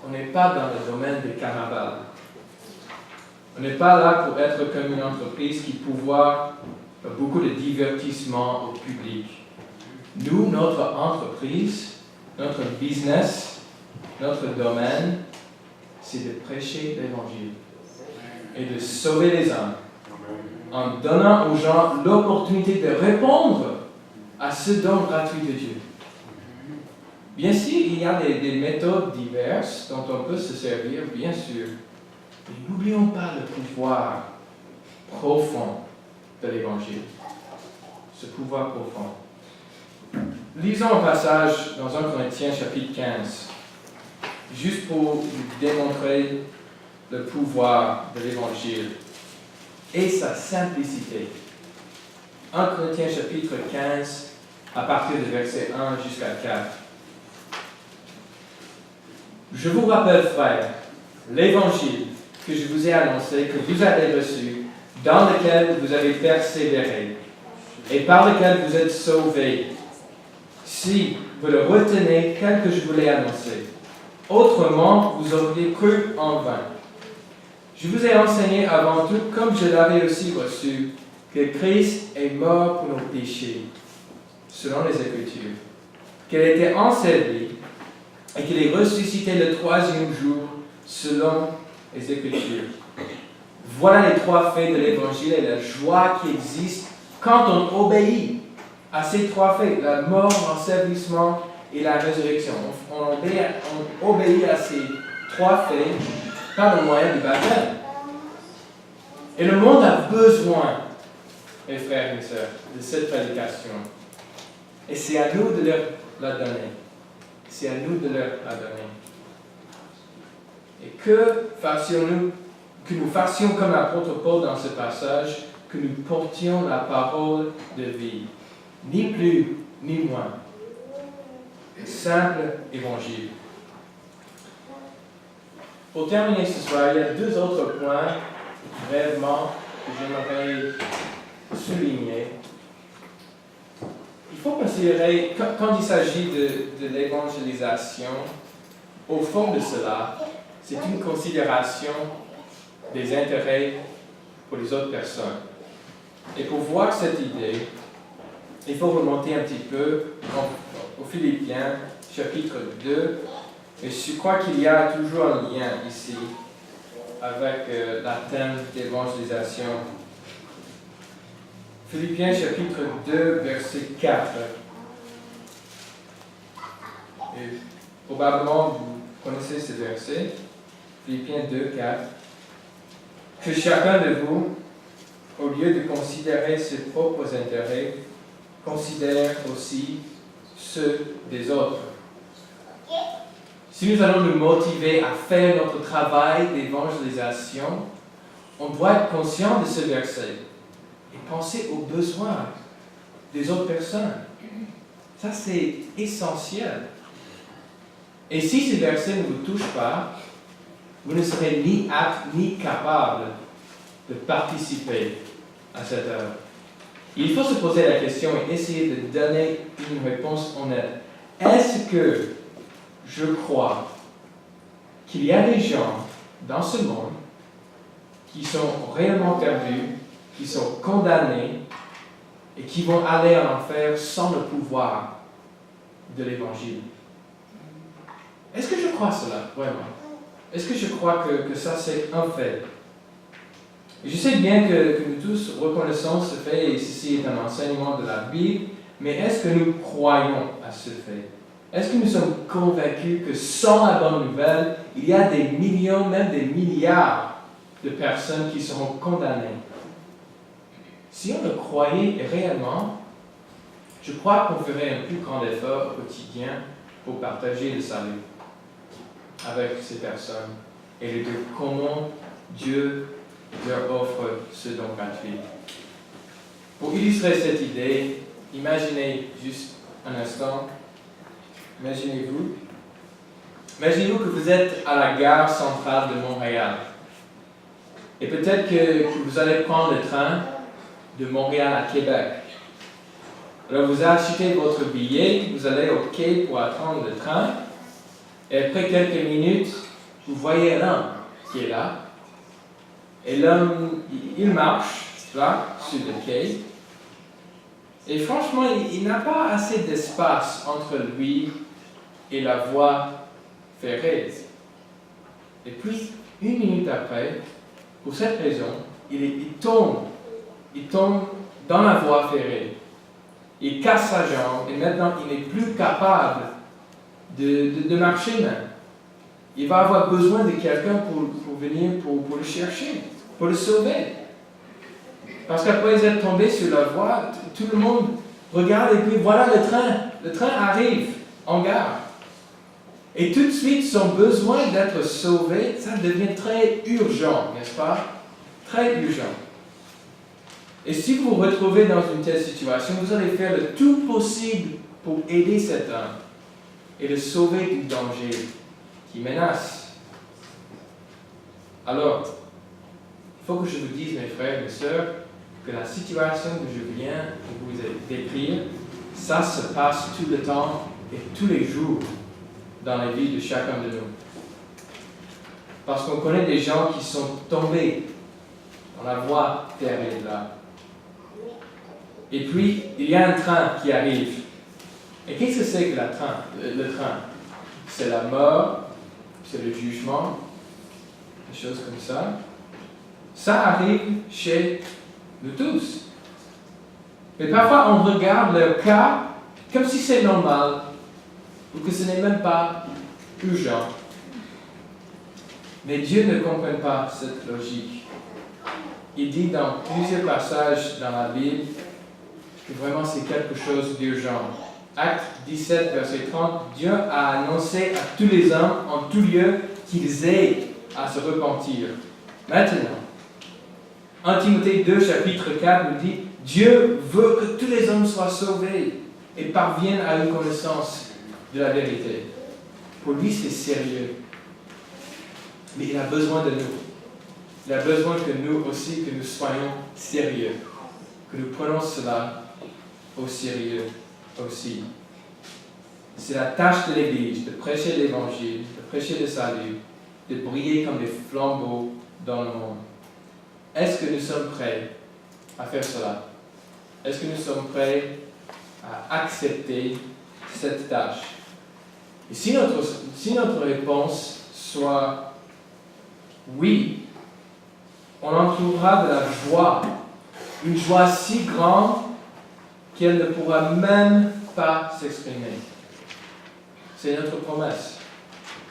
on n'est pas dans le domaine des carnavals. On n'est pas là pour être comme une entreprise qui pourvoit beaucoup de divertissement au public. Nous, notre entreprise, notre business, notre domaine, c'est de prêcher l'Évangile et de sauver les âmes en donnant aux gens l'opportunité de répondre à ce don gratuit de Dieu. Bien sûr, il y a des méthodes diverses dont on peut se servir, bien sûr. Mais n'oublions pas le pouvoir profond de l'Évangile. Ce pouvoir profond. Lisons un passage dans 1 Corinthiens chapitre 15, juste pour vous démontrer le pouvoir de l'Évangile et sa simplicité. 1 Corinthiens chapitre 15, à partir du verset 1 jusqu'à 4. Je vous rappelle, frères, l'Évangile que je vous ai annoncé, que vous avez reçu, dans lequel vous avez persévéré, et par lequel vous êtes sauvés, si vous le retenez tel que je vous l'ai annoncé. Autrement, vous auriez cru en vain. Je vous ai enseigné avant tout, comme je l'avais aussi reçu, que Christ est mort pour nos péchés, selon les Écritures, qu'il était enseveli et qu'il est ressuscité le troisième jour, selon les Écritures. Voilà les trois faits de l'Évangile et la joie qui existe quand on obéit à ces trois faits, la mort, l'ensevelissement et la résurrection. On obéit à ces trois faits par le moyen du baptême. Et le monde a besoin, mes frères et sœurs, de cette prédication. Et c'est à nous de leur la donner. C'est à nous de leur la donner. Et que nous fassions comme l'apôtre Paul dans ce passage, que nous portions la parole de vie. Ni plus, ni moins. Simple évangile. Pour terminer ce soir, il y a deux autres points, brièvement, que j'aimerais souligner. Il faut considérer, quand il s'agit de l'évangélisation, au fond de cela, c'est une considération des intérêts pour les autres personnes. Et pour voir cette idée, il faut remonter un petit peu aux Philippiens, chapitre 2. Et je crois qu'il y a toujours un lien ici avec la thème d'évangélisation. Philippiens, chapitre 2, verset 4. Et probablement, vous connaissez ce verset. Philippiens 2, 4. Que chacun de vous, au lieu de considérer ses propres intérêts, considère aussi ceux des autres. Si nous allons nous motiver à faire notre travail d'évangélisation, on doit être conscient de ce verset et penser aux besoins des autres personnes. Ça, c'est essentiel. Et si ce verset ne vous touche pas, vous ne serez ni apte ni capable de participer à cette œuvre. Il faut se poser la question et essayer de donner une réponse honnête. Est-ce que je crois qu'il y a des gens dans ce monde qui sont réellement perdus, qui sont condamnés et qui vont aller en enfer sans le pouvoir de l'Évangile? Est-ce que je crois cela, vraiment? Est-ce que je crois que ça, c'est un fait? Et je sais bien que nous tous reconnaissons ce fait, et ceci est un enseignement de la Bible, mais est-ce que nous croyons à ce fait? Est-ce que nous sommes convaincus que sans la bonne nouvelle, il y a des millions, même des milliards de personnes qui seront condamnées? Si on le croyait réellement, je crois qu'on ferait un plus grand effort au quotidien pour partager le salut avec ces personnes et de comment Dieu leur offre ce don gratuit. Pour illustrer cette idée, imaginez juste un instant. Imaginez-vous que vous êtes à la gare centrale de Montréal. Et peut-être que vous allez prendre le train de Montréal à Québec. Alors vous achetez votre billet, vous allez au quai pour attendre le train. Et après quelques minutes, vous voyez l'homme qui est là. Et l'homme, il marche là, sur le quai. Et franchement, il n'a pas assez d'espace entre lui et la voie ferrée. Et puis, 1 minute après, pour cette raison, il tombe dans la voie ferrée. Il casse sa jambe et maintenant il n'est plus capable de marcher même. Il va avoir besoin de quelqu'un pour venir pour le chercher, pour le sauver. Parce qu'après être tombé sur la voie, tout le monde regarde et puis voilà le train. Le train arrive en gare. Et tout de suite, son besoin d'être sauvé, ça devient très urgent, n'est-ce pas? Très urgent. Et si vous vous retrouvez dans une telle situation, vous allez faire le tout possible pour aider cet homme et le sauver du danger qui menace. Alors, il faut que je vous dise, mes frères et mes sœurs, que la situation que je viens de vous décrire, ça se passe tout le temps et tous les jours dans la vie de chacun de nous. Parce qu'on connaît des gens qui sont tombés dans la voie ferrée là. Et puis, il y a un train qui arrive. Et qu'est-ce que c'est que le train? C'est la mort, c'est le jugement, des choses comme ça. Ça arrive chez nous tous. Mais parfois, on regarde leur cas comme si c'est normal, ou que ce n'est même pas urgent. Mais Dieu ne comprend pas cette logique. Il dit dans plusieurs passages dans la Bible que vraiment c'est quelque chose d'urgent. Acte 17, verset 30, Dieu a annoncé à tous les hommes en tout lieu qu'ils aient à se repentir. Maintenant, 1 Timothée 2, chapitre 4 nous dit, Dieu veut que tous les hommes soient sauvés et parviennent à une connaissance de la vérité. Pour lui, c'est sérieux. Mais il a besoin de nous. Il a besoin que nous aussi, que nous soyons sérieux. Que nous prenions cela au sérieux aussi. C'est la tâche de l'Église de prêcher l'Évangile, de prêcher le salut, de briller comme des flambeaux dans le monde. Est-ce que nous sommes prêts à faire cela? Est-ce que nous sommes prêts à accepter cette tâche? Et si notre réponse soit oui, on en trouvera de la joie, une joie si grande qu'elle ne pourra même pas s'exprimer. C'est notre promesse,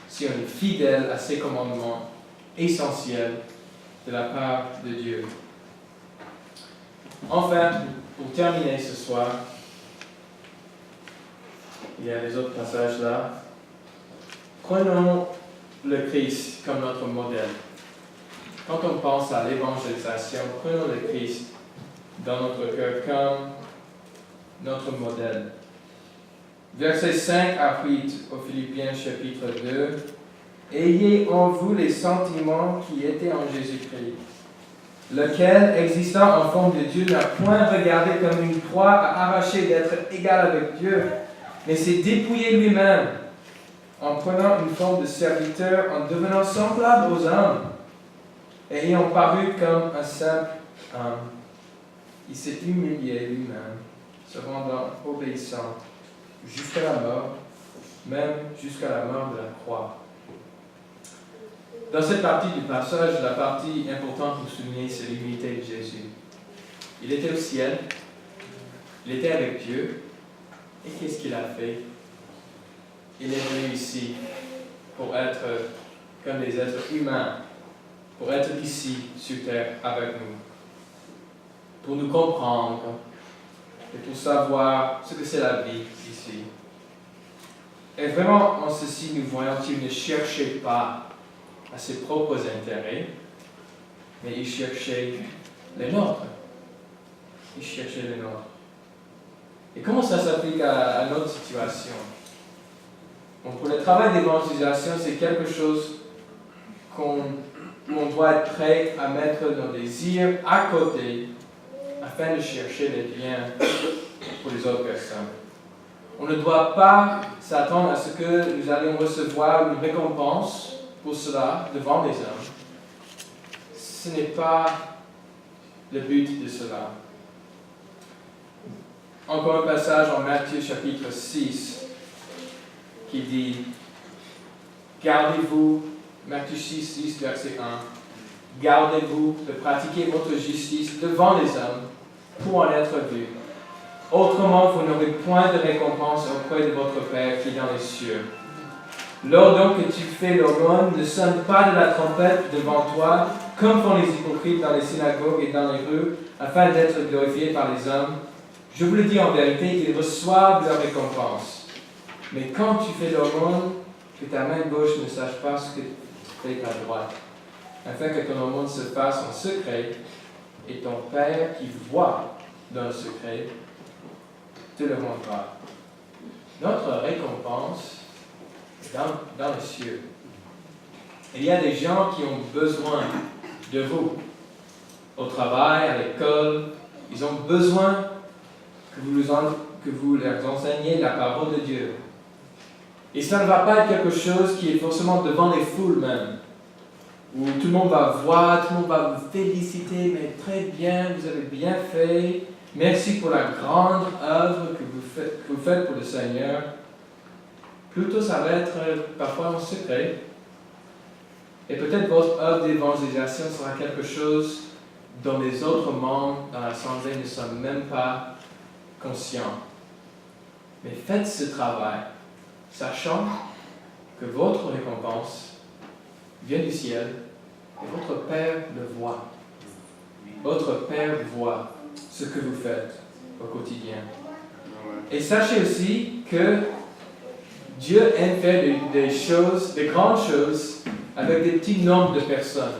si on est fidèle à ces commandements essentiels de la part de Dieu. Enfin, pour terminer ce soir, il y a les autres passages là. Prenons le Christ comme notre modèle. Quand on pense à l'évangélisation, prenons le Christ dans notre cœur comme notre modèle. Versets 5 à 8 au Philippiens chapitre 2. Ayez en vous les sentiments qui étaient en Jésus-Christ, lequel, existant en forme de Dieu, n'a point regardé comme une proie à arracher d'être égal avec Dieu, mais s'est dépouillé lui-même, en prenant une forme de serviteur, en devenant semblable aux hommes, et ayant paru comme un simple homme. Il s'est humilié lui-même, se rendant obéissant jusqu'à la mort, même jusqu'à la mort de la croix. Dans cette partie du passage, la partie importante pour souligner, c'est l'humilité de Jésus. Il était au ciel, il était avec Dieu, et qu'est-ce qu'il a fait? Il est venu ici pour être comme des êtres humains, pour être ici sur terre avec nous, pour nous comprendre et pour savoir ce que c'est la vie ici. Et vraiment, en ceci, nous voyons qu'il ne cherchait pas à ses propres intérêts, mais il cherchait les nôtres. Il cherchait les nôtres. Et comment ça s'applique à notre situation? Bon, pour le travail d'évangélisation, c'est quelque chose qu'on doit être prêt à mettre nos désirs à côté afin de chercher les biens pour les autres personnes. On ne doit pas s'attendre à ce que nous allions recevoir une récompense pour cela devant les hommes, ce n'est pas le but de cela. Encore un passage en Matthieu chapitre 6 qui dit, gardez-vous, Matthieu 6, verset 1, gardez-vous de pratiquer votre justice devant les hommes pour en être vus. Autrement, vous n'aurez point de récompense auprès de votre Père qui est dans les cieux. Lors donc que tu fais l'aumône, ne sonne pas de la trompette devant toi, comme font les hypocrites dans les synagogues et dans les rues, afin d'être glorifiés par les hommes. Je vous le dis en vérité, qu'ils reçoivent leur récompense. Mais quand tu fais l'aumône, que ta main gauche ne sache pas ce que fait ta droite, afin que ton aumône se fasse en secret, et ton Père qui voit dans le secret te le rendra. Notre récompense est dans les cieux. Il y a des gens qui ont besoin de vous. Au travail, à l'école, ils ont besoin que vous leur enseigniez la parole de Dieu. Et ça ne va pas être quelque chose qui est forcément devant les foules même, où tout le monde va voir, tout le monde va vous féliciter, mais très bien, vous avez bien fait, merci pour la grande œuvre que vous faites pour le Seigneur. Plutôt, ça va être parfois en secret. Et peut-être votre œuvre d'évangélisation sera quelque chose dont les autres membres dans l'Assemblée ne sont même pas conscients. Mais faites ce travail, sachant que votre récompense vient du ciel et votre Père le voit. Votre Père voit ce que vous faites au quotidien. Et sachez aussi que Dieu aime faire des choses, des grandes choses, avec des petits nombres de personnes.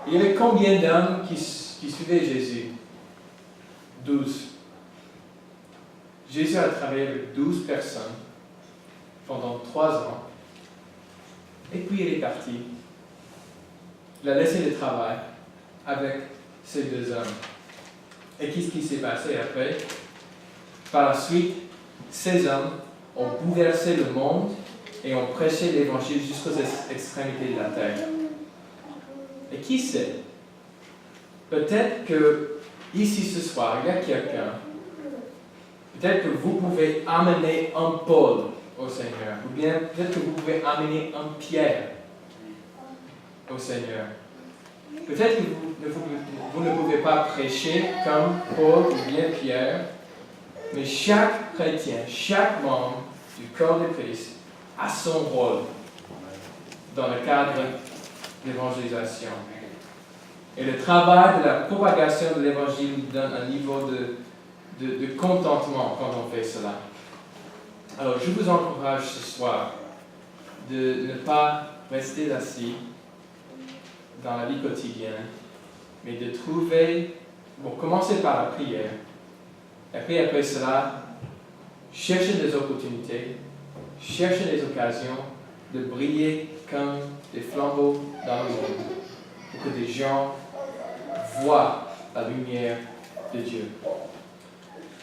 Il y avait combien d'hommes qui suivaient Jésus? 12. Jésus a travaillé avec 12 personnes pendant 3 ans. Et puis il est parti. Il a laissé le travail avec ces 2 hommes. Et qu'est-ce qui s'est passé après? Par la suite, ces hommes ont bouleversé le monde et ont prêché l'Évangile jusqu'aux extrémités de la terre. Et qui sait? Peut-être que ici ce soir, il y a quelqu'un. Peut-être que vous pouvez amener un Paul au Seigneur. Ou bien peut-être que vous pouvez amener un Pierre au Seigneur. Peut-être que vous ne pouvez pas prêcher comme Paul ou bien Pierre. Mais chaque chrétien, chaque membre du corps de Christ a son rôle dans le cadre de l'évangélisation. Et le travail de la propagation de l'évangile nous donne un niveau de contentement quand on fait cela. Alors, je vous encourage ce soir de ne pas rester assis dans la vie quotidienne, mais de trouver, commencer par la prière. Et puis après cela, cherchez des opportunités, cherchez des occasions de briller comme des flambeaux dans le monde, pour que des gens voient la lumière de Dieu.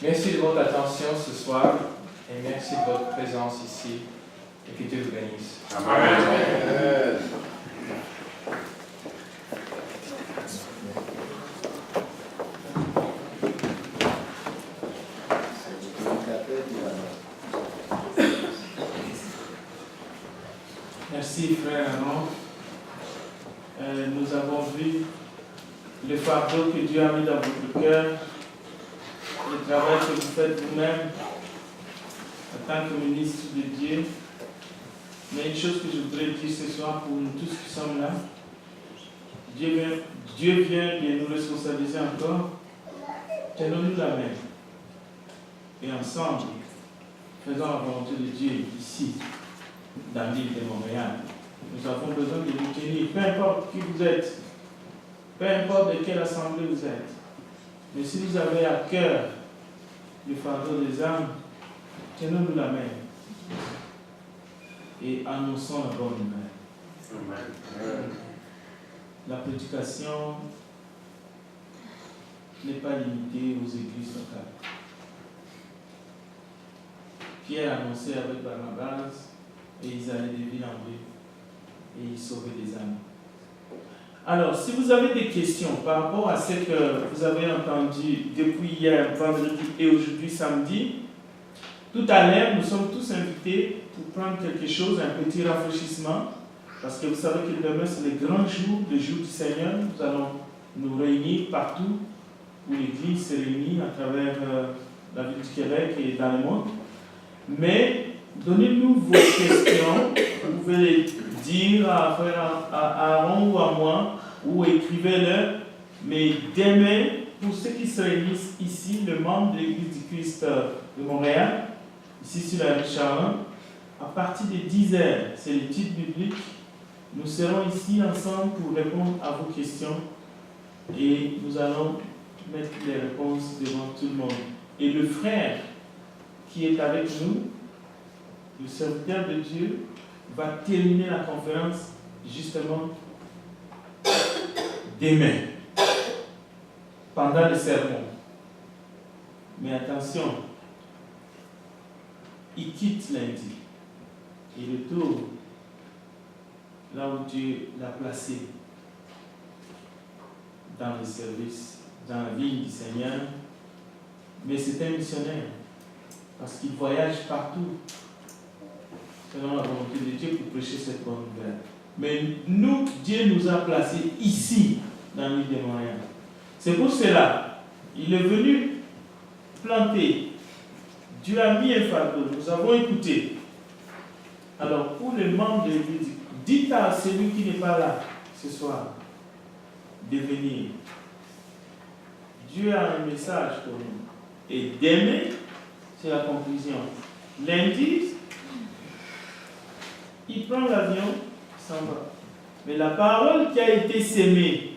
Merci de votre attention ce soir et merci de votre présence ici et que Dieu vous bénisse. Amen. Merci frère Aaron. Nous avons vu le fardeau que Dieu a mis dans votre cœur, le travail que vous faites vous-même en tant que ministre de Dieu. Mais une chose que je voudrais dire ce soir pour nous tous qui sommes là, Dieu vient de nous responsabiliser encore. Tenons-nous la main et ensemble, faisons la volonté de Dieu ici, dans l'île de Montréal. Nous avons besoin de nous tenir, peu importe qui vous êtes, peu importe de quelle assemblée vous êtes. Mais si vous avez à cœur le fardeau des âmes, tenons-nous la main et annonçons la bonne nouvelle. Amen. La prédication n'est pas limitée aux églises locales. Pierre annonçait avec Barnabas et ils allaient de ville en ville. et sauver des âmes. Alors, si vous avez des questions par rapport à ce que vous avez entendu depuis hier, vendredi et aujourd'hui, samedi, tout à l'heure, nous sommes tous invités pour prendre quelque chose, un petit rafraîchissement, parce que vous savez que demain, c'est le grand jour, le jour du Seigneur. Nous allons nous réunir partout où l'Église se réunit à travers la ville du Québec et dans le monde. Mais donnez-nous vos questions. Vous pouvez les dire à Aaron ou à moi, ou écrivez-le. Mais demain, pour ceux qui se réunissent ici, le membre de l'Église du Christ de Montréal, ici sur la rue Charlin, à partir de 10h, c'est l'étude biblique. Nous serons ici ensemble pour répondre à vos questions et nous allons mettre les réponses devant tout le monde. Et le frère qui est avec nous, le serviteur de Dieu, va terminer la conférence justement demain, pendant le sermon. Mais attention, il quitte lundi. Il retourne là où Dieu l'a placé, dans le service, dans la vie du Seigneur. Mais c'est un missionnaire, parce qu'il voyage partout, selon la volonté de Dieu, pour prêcher cette bonne nouvelle. Mais nous, Dieu nous a placés ici, dans l'île de Montréal. C'est pour cela, il est venu planter. Dieu a mis un fardeau, nous avons écouté. Alors, pour les membres de l'Église, dites à celui qui n'est pas là ce soir de venir. Dieu a un message pour nous. Et demain, c'est la conclusion. Lundi, il prend l'avion, il s'en va. Mais la parole qui a été sémée,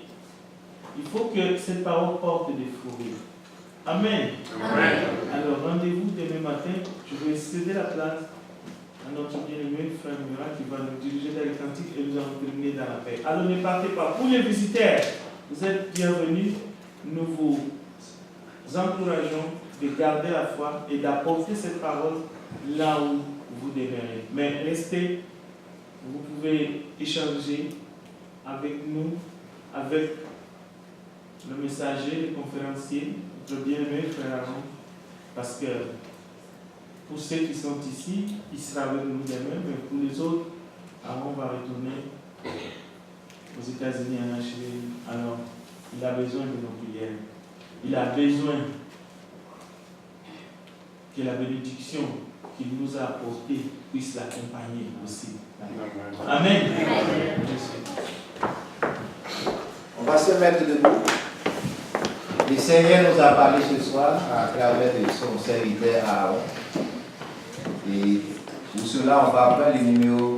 il faut que cette parole porte des fruits. Amen. Amen. Alors, rendez-vous demain matin. Je vais céder la place à notre bien-aimé frère Murat qui va nous diriger dans les cantiques et nous allons terminer dans la paix. Alors, ne partez pas. Pour les visiteurs, vous êtes bienvenus. Nous vous encourageons de garder la foi et d'apporter cette parole là où vous demeurez. Mais restez, vous pouvez échanger avec nous, avec le messager, le conférencier, notre bien-aimé frère Aaron, parce que pour ceux qui sont ici, il sera avec nous demain, mais pour les autres, Aaron va retourner aux États-Unis en Nashville. Alors, il a besoin de nos prières. Il a besoin que la bénédiction qu'il nous a apportée puisse l'accompagner aussi. Amen. Amen. On va se mettre debout. Le Seigneur nous a parlé ce soir à travers son serviteur Aaron. Et pour cela, on va prendre le numéro